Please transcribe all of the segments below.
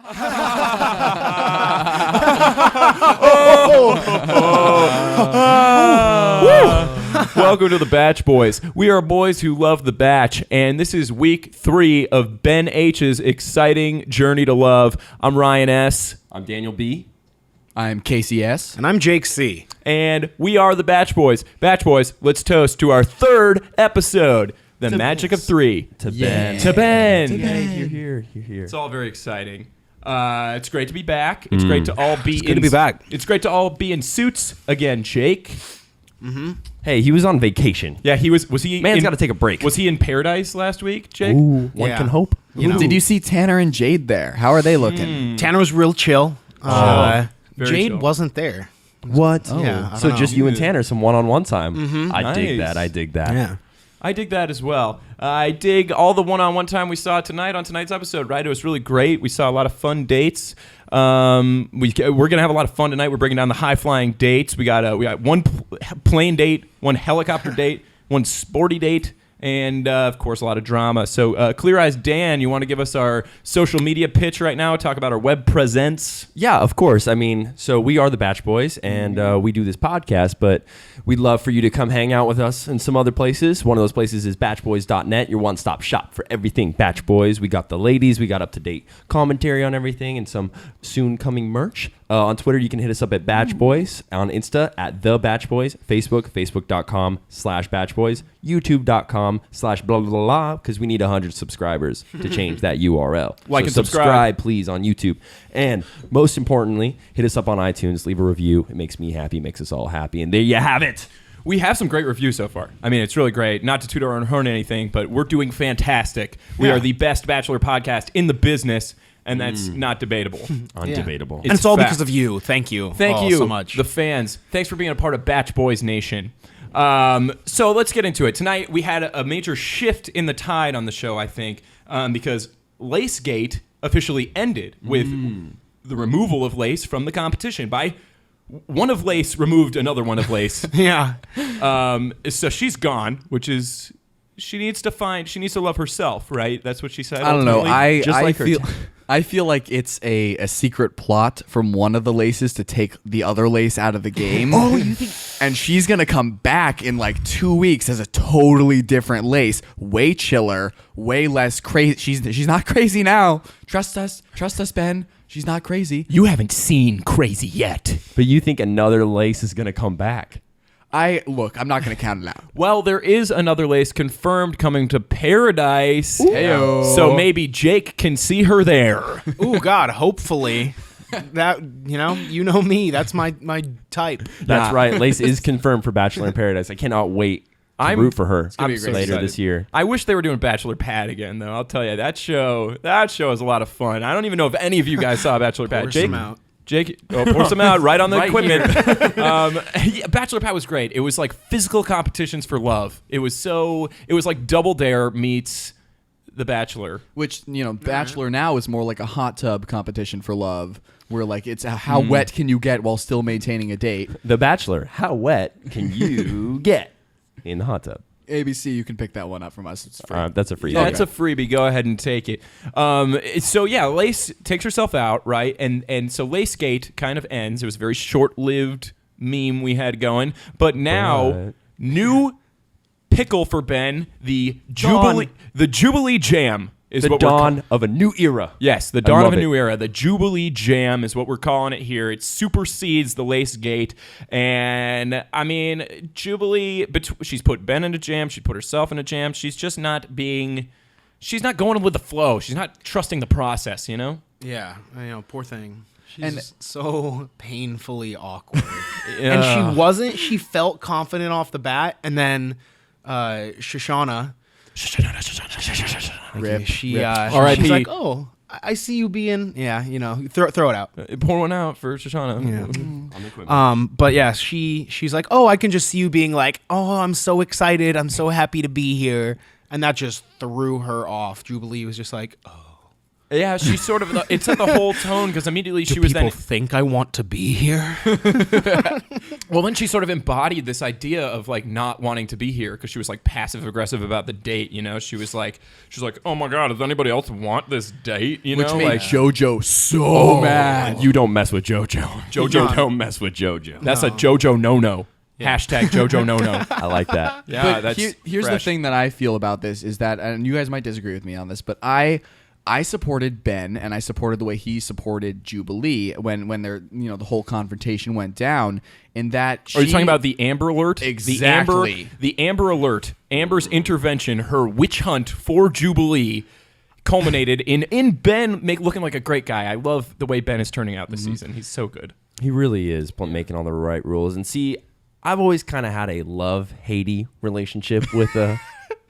Welcome to the Bach Boys. We are boys who love the Bach, and this is week 3 of Ben H's exciting journey to love. I'm Ryan S. I'm Daniel B. I'm Casey S. And I'm Jake C. And we are the Bach Boys. Bach Boys, let's toast to our 3rd episode, the magic of 3. To Ben. To Ben. You're here. It's all very exciting. It's great to be back. It's great to all be good to be back. It's great to all be in suits again, Jake. Mm-hmm. Hey, he was on vacation. Yeah, he was he Man's got to take a break. Was he in paradise last week, Jake? Ooh, one can hope. Did you see Tanner and Jade there? How are they looking? Tanner was real chill. Very Jade chill. wasn't there. What? Oh. Yeah, I So don't just know. you and Tanner, some one-on-one time. Mm-hmm. I dig Nice. that. I dig that. Yeah. I dig that as well. I dig all the one-on-one time we saw tonight on tonight's episode, right? It was really great. We saw a lot of fun dates. We're going to have a lot of fun tonight. We're breaking down the high-flying dates. We got one plane date, one helicopter date, one sporty date, and, of course, a lot of drama. So, Clear Eyes Dan, you want to give us our social media pitch right now? Talk about our web presence? Yeah, of course. I mean, so we are the Bach Boys, and we do this podcast, but we'd love for you to come hang out with us in some other places. One of those places is batchboys.net, your one-stop shop for everything Bach Boys. We got the ladies, we got up-to-date commentary on everything, and some soon-coming merch. On Twitter, you can hit us up at Bach Boys. On Insta, at The Bach Boys. Facebook, facebook.com/Bach Boys. YouTube.com/blah, blah, blah, blah, because we need 100 subscribers to change that URL. Like so and subscribe, please, on YouTube. And most importantly, hit us up on iTunes. Leave a review. It makes me happy, makes us all happy. And there you have it. We have some great reviews so far. I mean, it's really great. Not to toot our own horn or anything, but we're doing fantastic. We are the best Bachelor podcast in the business, and that's not debatable. Undebatable. And it's all fact. because of you. Thank you. Thank all you so much. the fans. Thanks for being a part of Bach Boys Nation. So let's get into it. Tonight, we had a major shift in the tide on the show, I think, because Lacegate officially ended with the removal of Lace from the competition by one of Lace removed another one of Lace. Yeah. So she's gone, which is she needs to love herself, right? That's what she said. I don't know. ultimately. I feel like it's a secret plot from one of the Laces to take the other Lace out of the game. Oh, you think? And she's gonna come back in like 2 weeks as a totally different Lace, way chiller, way less crazy. She's not crazy now. Trust us, Ben. She's not crazy. You haven't seen crazy yet. But you think another Lace is going to come back? I'm not gonna count it out. Well, there is another Lace confirmed coming to Paradise. Heyo. So maybe Jake can see her there. Ooh, God, hopefully. That, you know me. That's my type. That's right. Lace is confirmed for Bachelor in Paradise. I cannot wait to root for her I'm so later excited. this year. I wish they were doing Bachelor Pad again, though. I'll tell you, that show is a lot of fun. I don't even know if any of you guys saw Bachelor Pad. Jake, some out. Jake, pour some out right on the Right equipment. Bachelor Pad was great. It was like physical competitions for love. It was like Double Dare meets The Bachelor. Which, Bachelor now is more like a hot tub competition for love, where like it's how wet can you get while still maintaining a date. The Bachelor, how wet can you get in the hot tub? ABC, you can pick that one up from us. It's free. That's a free. Yeah, it's a freebie. Go ahead and take it. So yeah, Lace takes herself out, right? And so Lacegate kind of ends. It was a very short-lived meme we had going, but now new pickle for Ben, the Jubilee Jam is the what dawn of a new era. Yes, the dawn of a love new it. era. The Jubilee Jam is what we're calling it here. It supersedes the Lacegate. And, I mean, Jubilee, she's put Ben in a jam. She put herself in a jam. She's just not she's not going with the flow. She's not trusting the process, you know? Yeah, I know, poor thing. She's And- so painfully awkward. And she felt confident off the bat, and then Shoshana, Rip. she's R.I.P. like, oh, I see you being, throw it out. Pour one out for Shoshana. Yeah. But yeah, she's like, oh, I can just see you being like, oh, I'm so excited, I'm so happy to be here, and that just threw her off. Jubilee was just like, oh. Yeah, she sort of, it set the whole tone because immediately she was people then. think I want to be here? Well, then she sort of embodied this idea of like not wanting to be here because she was like passive aggressive about the date. You know, she was like, oh my god, does anybody else want this date? You Which know, made like JoJo so mad. You don't mess with JoJo. JoJo don't mess with JoJo. that's a JoJo no. Hashtag JoJo no. I like that. Yeah, But that's here's the fresh. thing that I feel about this is that, and you guys might disagree with me on this, but I supported Ben and I supported the way he supported Jubilee when their the whole confrontation went down. In that, Are you talking about the Amber Alert? Exactly. The Amber Alert. Amber's intervention, her witch hunt for Jubilee, culminated in Ben looking like a great guy. I love the way Ben is turning out this season. He's so good. He really is making all the right rules. And see, I've always kind of had a love-hatey relationship with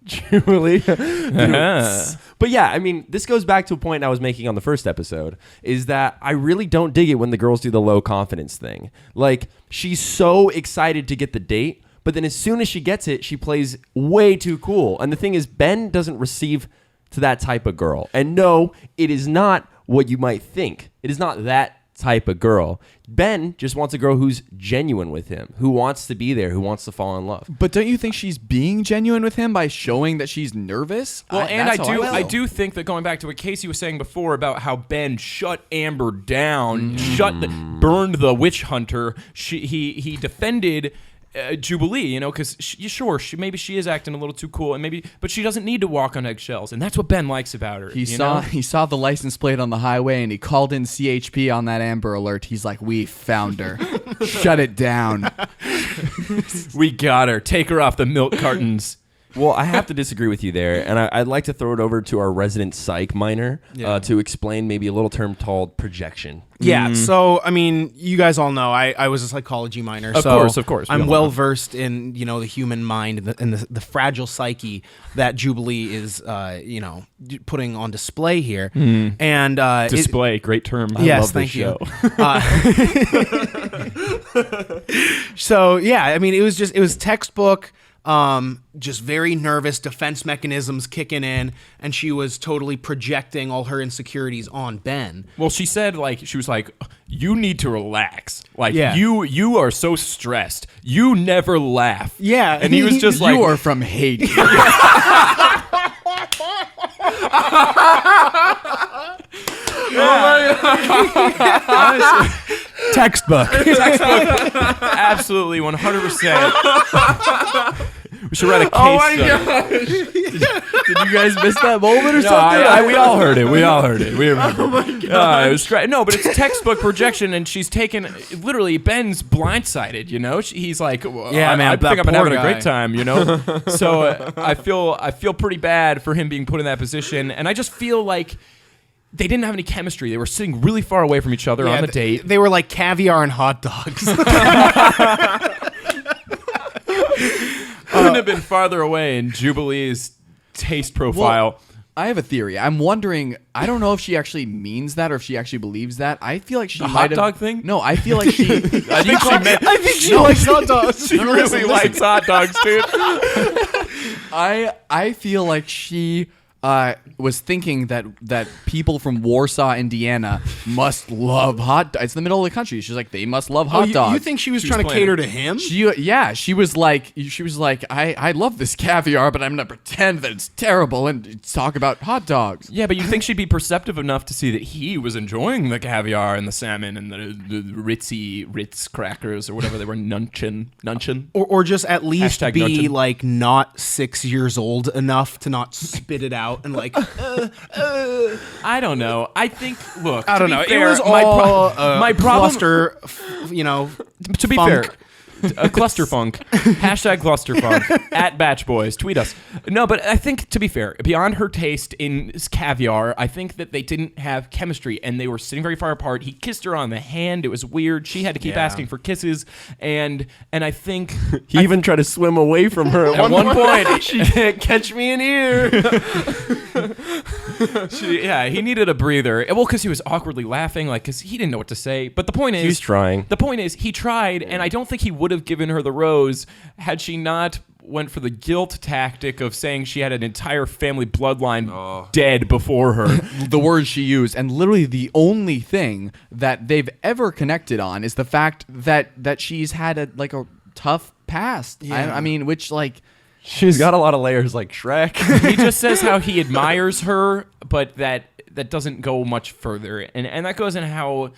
Jubilee. But yeah, I mean, this goes back to a point I was making on the first episode, is that I really don't dig it when the girls do the low confidence thing. Like, she's so excited to get the date, but then as soon as she gets it, she plays way too cool. And the thing is, Ben doesn't receive to that type of girl. And no, it is not what you might think. It is not that type of girl. Ben just wants a girl who's genuine with him, who wants to be there, who wants to fall in love. But don't you think she's being genuine with him by showing that she's nervous? Well, That's how I feel. do think that going back to what Casey was saying before about how Ben shut Amber down, burned the witch hunter. He defended Jubilee, because maybe she is acting a little too cool, but she doesn't need to walk on eggshells, and that's what Ben likes about her. He saw the license plate on the highway and he called in CHP on that Amber Alert. He's like, "We found her. Shut it down." We got her. Take her off the milk cartons. Well, I have to disagree with you there, and I'd like to throw it over to our resident psych minor to explain maybe a little term called projection. Yeah, so I mean, you guys all know I was a psychology minor. Of course. We I'm all well know. versed in the human mind and the fragile psyche that Jubilee is putting on display here. And Display, great term. I Yes, love this thank you. show. So yeah, I mean, it was textbook. Just very nervous, defense mechanisms kicking in, and she was totally projecting all her insecurities on Ben. Well, she was like, you need to relax. Like, Yeah. you are so stressed. You never laugh. Yeah. And he was just like, "You are from Haiti." Textbook. absolutely 100%. We should write a case study. Did you guys miss that moment or No, something? we all heard it. We remember. Oh my god! It was great. No, but it's textbook projection, and she's taken literally. Ben's blindsided. He's like, Yeah, man, I think that I've been poor having a guy. great time. So I feel pretty bad for him being put in that position, and I just feel like they didn't have any chemistry. They were sitting really far away from each other on the date. They were like caviar and hot dogs. Couldn't have been farther away in Jubilee's taste profile. I have a theory. I'm wondering. I don't know if she actually means that or if she actually believes that. I feel like she The might hot have, dog thing? No, I feel like she. I think she meant. I think she likes hot dogs. She really likes hot dogs, dude. I feel like she was thinking that people from Warsaw, Indiana, must love hot dogs. It's the middle of the country. She's like, they must love hot dogs. You think she was She's trying to playing cater it. to him? She was like, I love this caviar, but I'm gonna pretend that it's terrible and talk about hot dogs. Yeah, but you think she'd be perceptive enough to see that he was enjoying the caviar and the salmon and the Ritz crackers or whatever they were, nunchin. Or just at least Hashtag be nudging. like not 6 years old enough to not spit it out and like I don't know. I think. Look, I to don't be know. fair, It was my all my problem. cluster, To be funk. fair, a clusterfunk. Hashtag clusterfunk at Batch Boys. Tweet us. No, but I think, to be fair, beyond her taste in caviar, I think that they didn't have chemistry and they were sitting very far apart. He kissed her on the hand. It was weird. She had to keep asking for kisses, and I think He even tried to swim away from her at one point She can't catch me in here. he needed a breather. Well, because he was awkwardly laughing, because he didn't know what to say. But the point is, He was trying. The point is, he tried, and I don't think he would have given her the rose had she not went for the guilt tactic of saying she had an entire family bloodline dead before her. The words she used, and literally the only thing that they've ever connected on is the fact that she's had a tough past. Yeah. I mean, which She's got a lot of layers like Shrek. He just says how he admires her, but that doesn't go much further. And that goes in how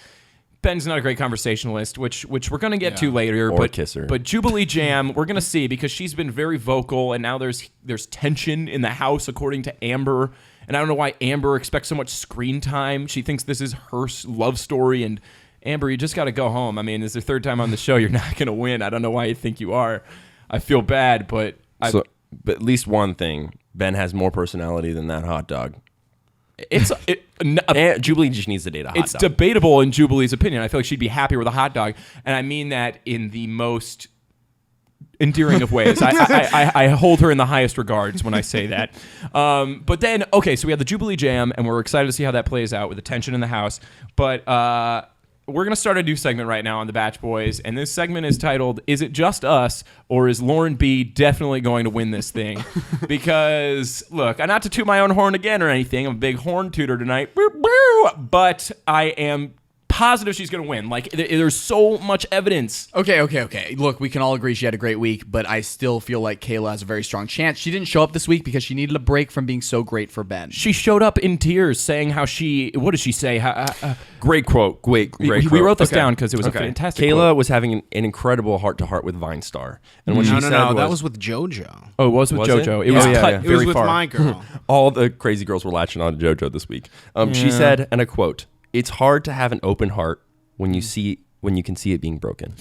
Ben's not a great conversationalist, which we're going to get to later. Or kisser. But Jubilee Jam, we're going to see, because she's been very vocal, and now there's tension in the house, according to Amber. And I don't know why Amber expects so much screen time. She thinks this is her love story, and Amber, you just got to go home. I mean, it's the third time on the show. You're not going to win. I don't know why you think you are. I feel bad, but... But at least one thing, Ben has more personality than that hot dog. Jubilee just needs to date a hot dog. It's debatable in Jubilee's opinion. I feel like she'd be happier with a hot dog, and I mean that in the most endearing of ways. I hold her in the highest regards when I say that. But then, okay, so we have the Jubilee Jam, and we're excited to see how that plays out with the tension in the house. But we're going to start a new segment right now on the Bach Boys, and this segment is titled, Is It Just Us, or Is Lauren B definitely going to win this thing? Because, look, not to toot my own horn again or anything, I'm a big horn tooter tonight, but I am positive she's going to win. Like, there's so much evidence. Okay. Look, we can all agree she had a great week, but I still feel like Kayla has a very strong chance. She didn't show up this week because she needed a break from being so great for Ben. She showed up in tears saying how what did she say? Great quote. Great quote. We wrote this down because it was a fantastic Kayla quote. was having an incredible heart-to-heart with Vine Star. And what she said that was with JoJo. Oh, it was with Was JoJo. it? It was Yeah, cut yeah. very It was with far. my girl. all the crazy girls were latching on to JoJo this week. She said, and I quote, "It's hard to have an open heart when you can see it being broken."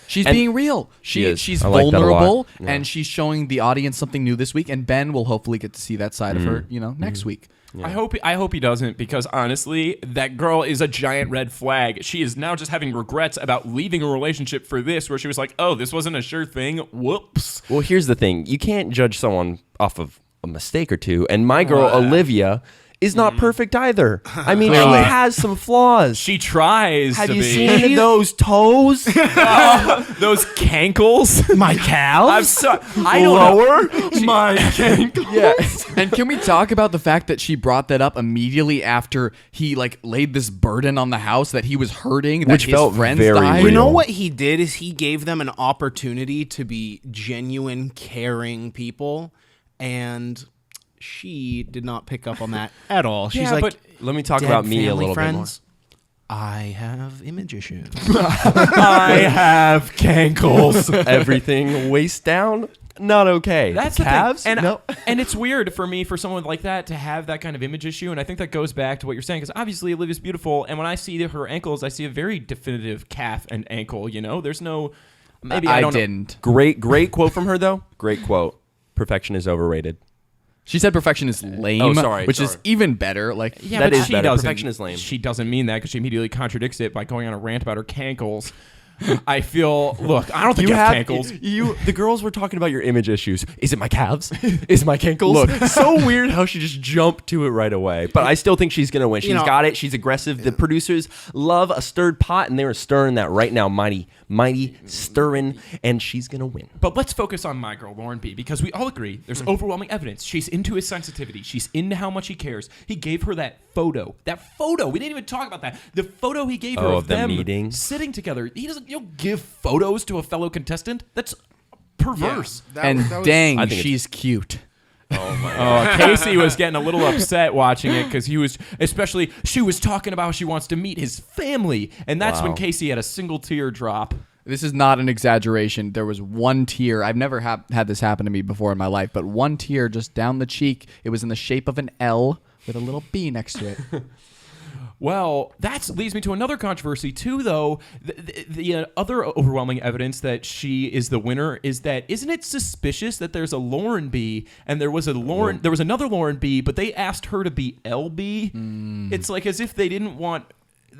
She's And being real. she is. She's I like that a lot. vulnerable, Yeah. and she's showing the audience something new this week. And Ben will hopefully get to see that side of her, next week. Yeah. I hope he doesn't, because honestly, that girl is a giant red flag. She is now just having regrets about leaving a relationship for this, where she was like, "Oh, this wasn't a sure thing. Whoops." Well, here's the thing. You can't judge someone off of a mistake or two. And my girl, Olivia, is not perfect either. I mean, she has some flaws. She tries. Have to you be. seen those toes? those cankles? My calves? I'm sorry. I don't know. My cankles. Yeah. And can we talk about the fact that she brought that up immediately after he laid this burden on the house that he was hurting, that Which his felt friends very died? real. You know what he did is he gave them an opportunity to be genuine, caring people, and she did not pick up on that at all. She's Yeah, like, but Let me talk "Dead about me a family little friends, I have image issues." I have cankles. bit more. Everything waist down, not okay. That's calves. the thing. And, no. and it's weird for me, for someone like that, to have that kind of image issue. And I think that goes back to what you're saying, because obviously Olivia's beautiful. And when I see her ankles, I see a very definitive calf and ankle. There's no. Maybe I don't know. didn't. Great quote from her though. Great quote. Perfection is overrated. She said perfection is lame, Oh, sorry. which is even better. Yeah, That but is she better. doesn't. Perfection is lame. She doesn't mean that, because she immediately contradicts it by going on a rant about her cankles. I feel. Look, I don't think you have cankles. The girls were talking about your image issues. Is it my calves? Is it my cankles? Look, so weird how she just jumped to it right away. But I still think she's gonna win. She's got it. She's aggressive. The producers love a stirred pot, and they are stirring that right now, mighty stirring, and she's gonna win. But let's focus on my girl, Lauren B., because we all agree there's overwhelming evidence. She's into his sensitivity. She's into how much he cares. He gave her that photo. We didn't even talk about that. The photo he gave her of the them meeting. sitting together. You'll give photos to a fellow contestant? That's perverse. Dang, I think she's cute. Casey was getting a little upset watching it, because she was talking about how she wants to meet his family. And that's when Casey had a single tear drop. This is not an exaggeration. There was one tear. I've never had this happen to me before in my life, but one tear just down the cheek. It was in the shape of an L with a little B next to it. Well, that leads me to another controversy too, though. The other overwhelming evidence that she is the winner is that, isn't it suspicious that there's a Lauren B and there was another Lauren B, but they asked her to be LB? It's like as if they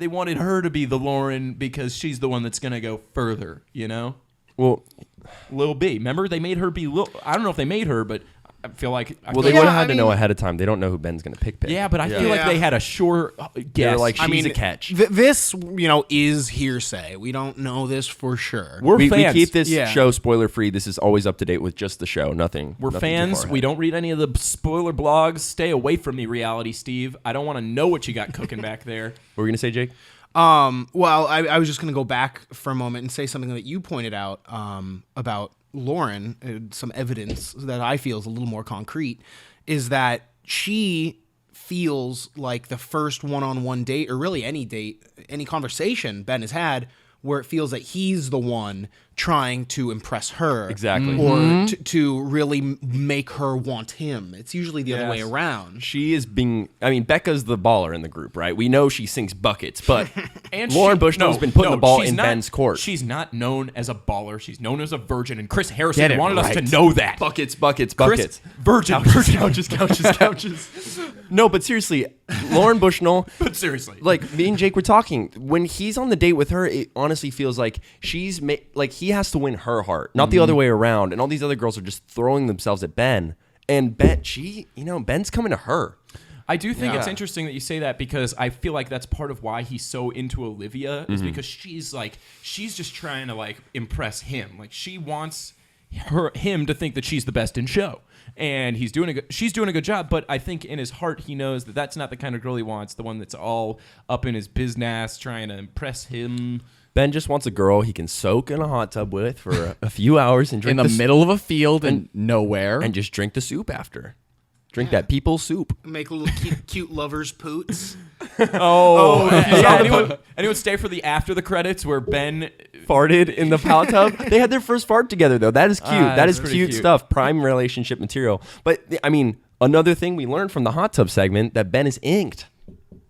wanted her to be the Lauren because she's the one that's gonna go further. Well, Lil B. Remember, they made her be Lil. I don't know if they made her, but I feel like Well, they would have had to know ahead of time. They don't know who Ben's going to pick. Yeah, but I feel like they had a sure guess. They're like, she's a catch. This, is hearsay. We don't know this for sure. We fans. keep this show spoiler free. This is always up to date with just the show. Nothing. We're nothing fans. We don't read any of the spoiler blogs. Stay away from me, Reality Steve. I don't want to know what you got cooking back there. What were we going to say, Jake? Well, I was just going to go back for a moment and say something that you pointed out about Lauren, some evidence that I feel is a little more concrete, is that she feels like the first one-on-one date, or really any date, any conversation Ben has had, where it feels that he's the one trying to impress her. Exactly. Or to really make her want him. It's usually the other way around. She is being... I mean, Becca's the baller in the group, right? We know she sinks buckets, but And Lauren Bushnell's been putting the ball she's in not- Ben's court. She's not known as a baller. She's known as a virgin, and Chris Harrison Get it wanted us right. to know that. Buckets, buckets, Chris, buckets. virgin. Couches. No, but seriously, Lauren Bushnell... But seriously. Like, me and Jake were talking. When he's on the date with her, it honestly feels like like he has to win her heart, not the other way around. And all these other girls are just throwing themselves at Ben. And Ben's coming to her. I do think it's interesting that you say that, because I feel like that's part of why he's so into Olivia, is because she's just trying to impress him. Like, she wants him to think that she's the best in show. And she's doing a good job, but I think in his heart he knows that that's not the kind of girl he wants, the one that's all up in his business trying to impress him. Ben just wants a girl he can soak in a hot tub with for a few hours and drink in the middle of a field and nowhere. and just drink the soup after. Drink that people's soup. Make little cute lovers poots. Anyone stay for the after the credits where Ben Farted in the hot tub. They had their first fart together, though. That is cute. That is pretty cute cute. stuff. Prime relationship material. But, I mean, another thing we learned from the hot tub segment, that Ben is inked.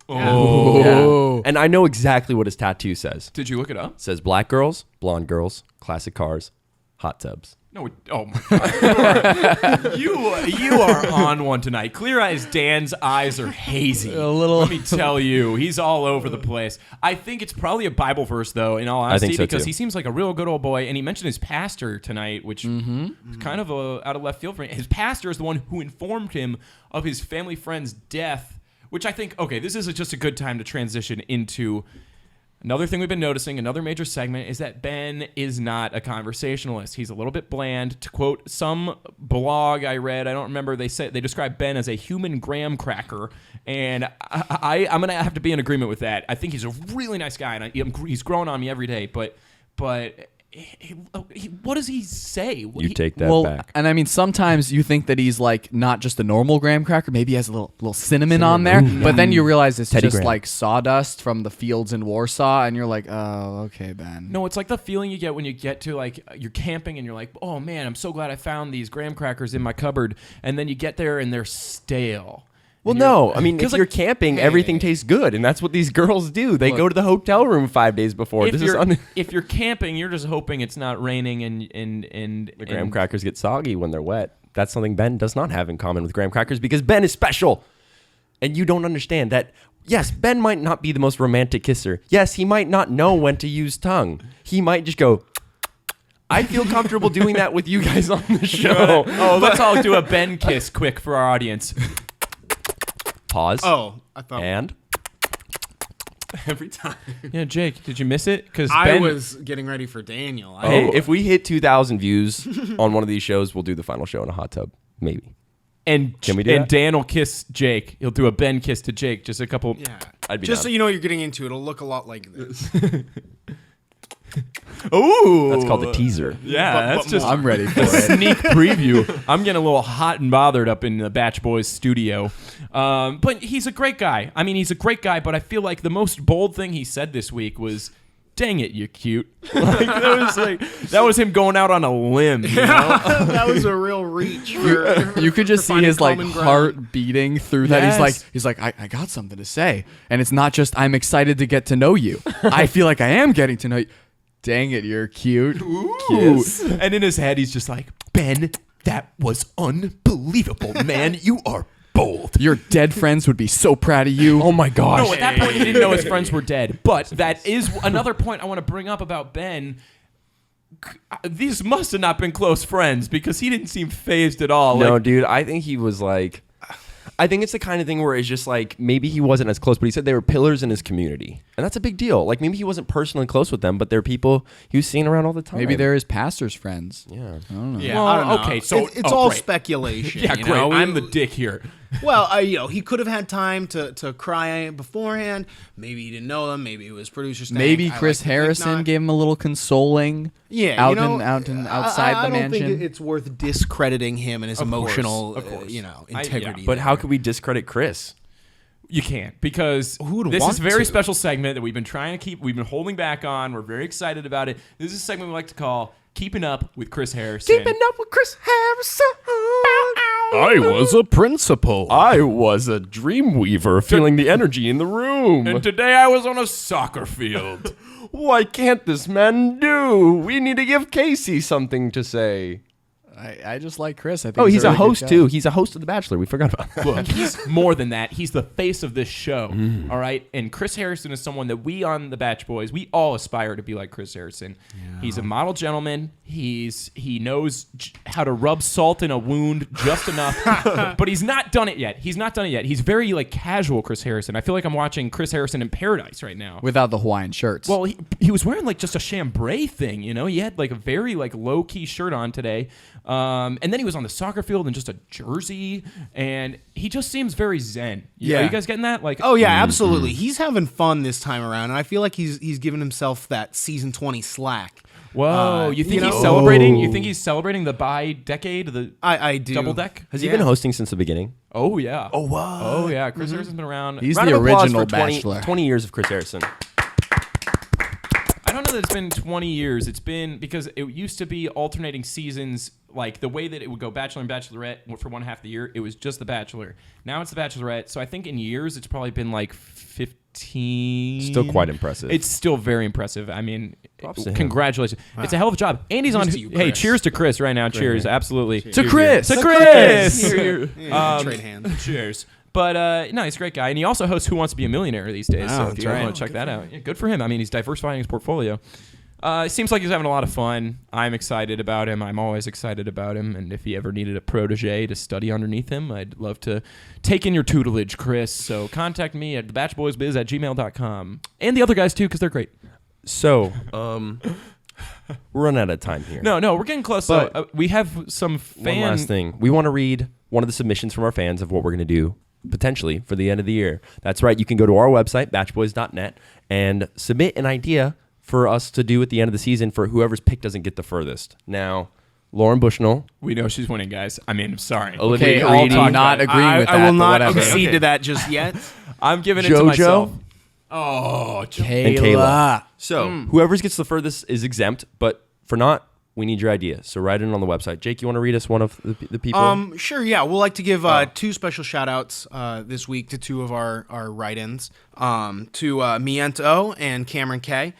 Oh. Yeah. And I know exactly what his tattoo says. Did you look it up? It says black girls, blonde girls, classic cars, hot tubs. No. Oh my God. you are on one tonight. Clear Eyes Dan's eyes are hazy. A little. Let me tell you, he's all over the place. I think it's probably a Bible verse, though, in all honesty, think so, because too. he seems like a real good old boy. And he mentioned his pastor tonight, which is kind of out of left field for him. His pastor is the one who informed him of his family friend's death, which I think, okay, this is just a good time to transition into another thing we've been noticing, another major segment, is that Ben is not a conversationalist. He's a little bit bland. To quote some blog I read, I don't remember, they describe Ben as a human graham cracker, and I'm going to have to be in agreement with that. I think he's a really nice guy, and he's growing on me every day, but what does he say? You take that back. And I mean, sometimes you think that he's like not just a normal graham cracker. Maybe he has a little cinnamon on there. But then you realize it's Teddy just Graham. like sawdust from the fields in Warsaw. And you're like, oh, okay, Ben. No, it's like the feeling you get when you get to, like, you're camping and you're like, oh man, I'm so glad I found these graham crackers in my cupboard, and then you get there and they're stale. Well, no. I mean, if 'cause, like, you're camping, everything tastes good, and that's what these girls do. They go to the hotel room 5 days before. If you're camping, you're just hoping it's not raining and The graham crackers get soggy when they're wet. That's something Ben does not have in common with graham crackers, because Ben is special. And you don't understand that, yes, Ben might not be the most romantic kisser. Yes, he might not know when to use tongue. He might just go... I feel comfortable doing that with you guys on the show. Oh, let's all do a Ben kiss quick for our audience. Pause. Oh, I thought And... every time. Yeah, Jake, did you miss it? Because I was getting ready for Daniel. Hey, if we hit 2,000 views on one of these shows, we'll do the final show in a hot tub. Maybe. Can we do that? Dan will kiss Jake. He'll do a Ben kiss to Jake. Just a couple. Yeah. I'd be Just down. so you know what you're getting into, it'll look a lot like this. Ooh, That's called a teaser. Yeah, that's just I'm ready for a it. sneak preview. I'm getting a little hot and bothered up in the Bach Boys studio. But he's a great guy. I mean, he's a great guy, but I feel like the most bold thing he said this week was, dang it, you're cute. That was him going out on a limb. You know? That was a real reach. You could just see finding his like common ground. heart beating through that. Yes. He's like, I got something to say. And it's not just, I'm excited to get to know you. I feel like I am getting to know you. Dang it, you're cute. Ooh. And in his head, he's just like, Ben, that was unbelievable, man. You are bold. Your dead friends would be so proud of you. Oh my gosh. No, at that point, he didn't know his friends were dead. But that is another point I want to bring up about Ben. these must have not been close friends because he didn't seem phased at all. No, Like, dude, I think he was like, I think it's the kind of thing where it's just like maybe he wasn't as close, but he said they were pillars in his community, and that's a big deal. Like maybe he wasn't personally close with them, but they're people he was seeing around all the time. Maybe they're his pastor's friends. Yeah. I don't know. Yeah, Well, I don't know. okay, so- it's oh, all great. speculation. yeah, you great. know? I'm the dick here. Well, he could have had time to cry beforehand. Maybe he didn't know them. Maybe it was producer stank. Maybe I Chris like to think Harrison not. gave him a little consoling. Yeah, out you know, and outside I the don't mansion. think it's worth discrediting him and his Of course, emotional, of course. integrity. But how there. could we discredit Chris? You can't because Who would this want is a very to? special segment that we've been trying to keep. We've been holding back on. We're very excited about it. This is a segment we like to call "Keeping Up with Chris Harrison." Up with Chris Harrison. I was a principal. I was a dream weaver, feeling the energy in the room. And today I was on a soccer field. What can't this man do? We need to give Casey something to say. I just like Chris. I think Oh, he's a really good host guy. too. He's a host of The Bachelor. We forgot about that. Look, he's more than that. He's the face of this show. All right. And Chris Harrison is someone that we on the Bach Boys, we all aspire to be like Chris Harrison. He's a model gentleman. He knows how to rub salt in a wound just enough. But he's not done it yet. He's very like casual Chris Harrison. I feel like I'm watching Chris Harrison in Paradise right now. without the Hawaiian shirts. Well, he was wearing like just a chambray thing, you know. He had like a very like low key shirt on today, and then he was on the soccer field in just a jersey, and he just seems very zen. Yeah. Are you guys getting that? Like, Oh yeah, absolutely. He's having fun this time around, and I feel like he's giving himself that season 20 slack. whoa! You think you he's know- celebrating? You think he's celebrating the bi-decade, the I do. double deck? Has he Yeah. been hosting since the beginning? Oh yeah. Oh, wow. Oh yeah. Chris Harrison's been around. He's Round the of applause original for 20, Bachelor. 20 years of Chris Harrison. I don't know that it's been 20 years. It's been because it used to be alternating seasons, like the way that it would go Bachelor and Bachelorette for one half of the year. It was just The Bachelor. Now it's The Bachelorette. So I think in years it's probably been like 15. Still quite impressive. It's still very impressive. I mean, Props to him. congratulations. It's a hell of a job. And he's on. Cheers to you, Hey, Chris. cheers to Chris right now. Cheers. Absolutely. To Chris. To Chris. Yeah, trade hands. Cheers. But no, he's a great guy, and he also hosts Who Wants to Be a Millionaire these days. Oh, So if that's you guys right. want to check that out, yeah, good for him. I mean, he's diversifying his portfolio. It seems like he's having a lot of fun. I'm excited about him. I'm always excited about him. And if he ever needed a protege to study underneath him, I'd love to take in your tutelage, Chris. So contact me at thebatchboysbiz@gmail.com. And the other guys, too, because they're great. So, we're running out of time here. No, we're getting close. But- So we have some One last thing. We want to read one of the submissions from our fans of what we're going to do potentially for the end of the year. That's right. You can go to our website, batchboys.net, and submit an idea for us to do at the end of the season for whoever's pick doesn't get the furthest. Now, Lauren Bushnell, We know she's winning, guys. I mean, I'm sorry. Okay, Olivia I'll Caridi, not agree with that. I will but not whatever. accede to that just yet. I'm giving it to JoJo, myself. Oh, and Kayla. Kayla. So, whoever gets the furthest is exempt, but for not, we need your idea. So write it on the website. Jake, you want to read us one of the people? Sure, yeah. We'd like to give two special shout outs this week to two of our write-ins, to Miento and Cameron K.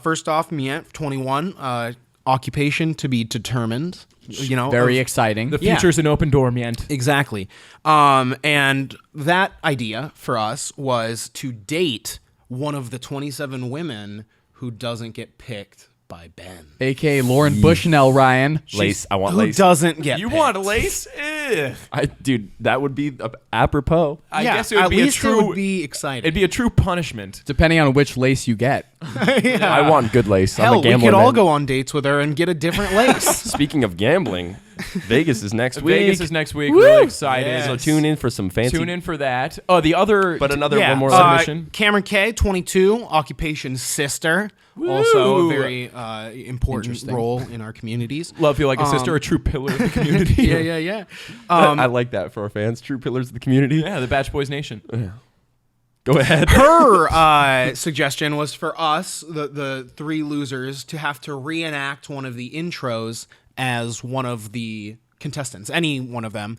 First off, Mient, 21, occupation to be determined. You know, Very of- exciting. the Yeah. future's an open door, man. Exactly. And that idea for us was to date one of the 27 women who doesn't get picked by Ben. AKA Lauren Bushnell, Ryan. Lace. I want Who lace. doesn't get You picked. want a lace? Dude, that would be apropos. I Yeah, guess it would at be least a true. it would be exciting. It'd be a true punishment. Depending on which lace you get. I want good lace. I'm Hell, a we gambler. could all man. go on dates with her and get a different lace. Speaking of gambling, Vegas is next week. Vegas is next week. Really excited. So tune in for some fancy. Tune in for that. Oh, the other. But another Yeah, one more submission. Cameron K, 22, occupation sister. Also a very important role in our communities. Love you like a sister, a true pillar of the community. Yeah. I like that for our fans. True pillars of the community. Yeah, the Bach Boys Nation. Go ahead. Her suggestion was for us, the three losers, to have to reenact one of the intros as one of the contestants, any one of them.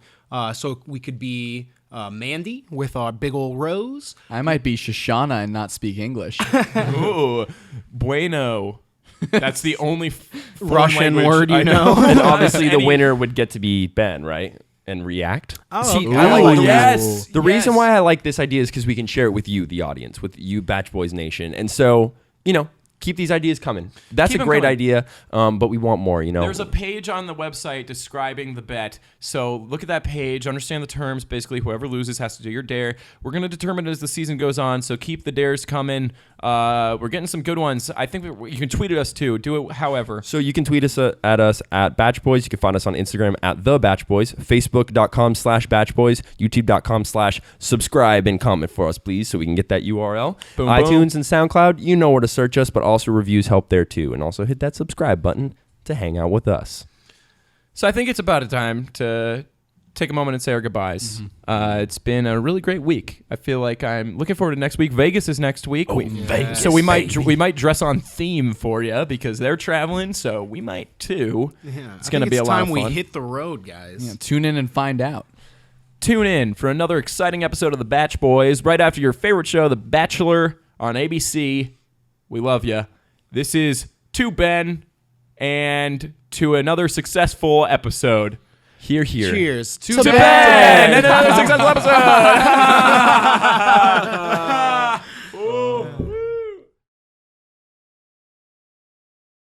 So we could be Mandy with our big ol' rose. I might be Shoshana and not speak English. Ooh, bueno. That's the only foreign Russian language word you I know. And obviously, the Any- winner would get to be Ben, right? And react. Oh, See, okay. I Ooh, like yes. The reason why I like this idea is because we can share it with you, the audience, with you, Batch Boys Nation. And so, keep these ideas coming. That's Keep a 'em great coming. idea, but we want more. There's a page on the website describing the bet. So look at that page, understand the terms. Basically, whoever loses has to do your dare. We're going to determine as the season goes on, so keep the dares coming. We're getting some good ones. I think you can tweet at us too. Do it however. So you can tweet us at us at Batch Boys. You can find us on Instagram at The Batch Boys, Facebook.com/Batch Boys, YouTube.com/subscribe and comment for us, please, so we can get that URL. Boom, iTunes boom. and SoundCloud, you know where to search us, but also reviews help there too. And also hit that subscribe button to hang out with us. So I think it's about a time to take a moment and say our goodbyes. It's been a really great week. I feel like I'm looking forward to next week. Vegas is next week. Vegas, So we might dress on theme for you because they're traveling. So we might too. Yeah, It's going to be a lot of time fun. we hit the road, guys. Yeah, tune in and find out. Tune in for another exciting episode of the Batch Boys right after your favorite show, The Bachelor on ABC. We love you. This is to Ben and to another successful episode. Here. Cheers To Ben and another successful episode.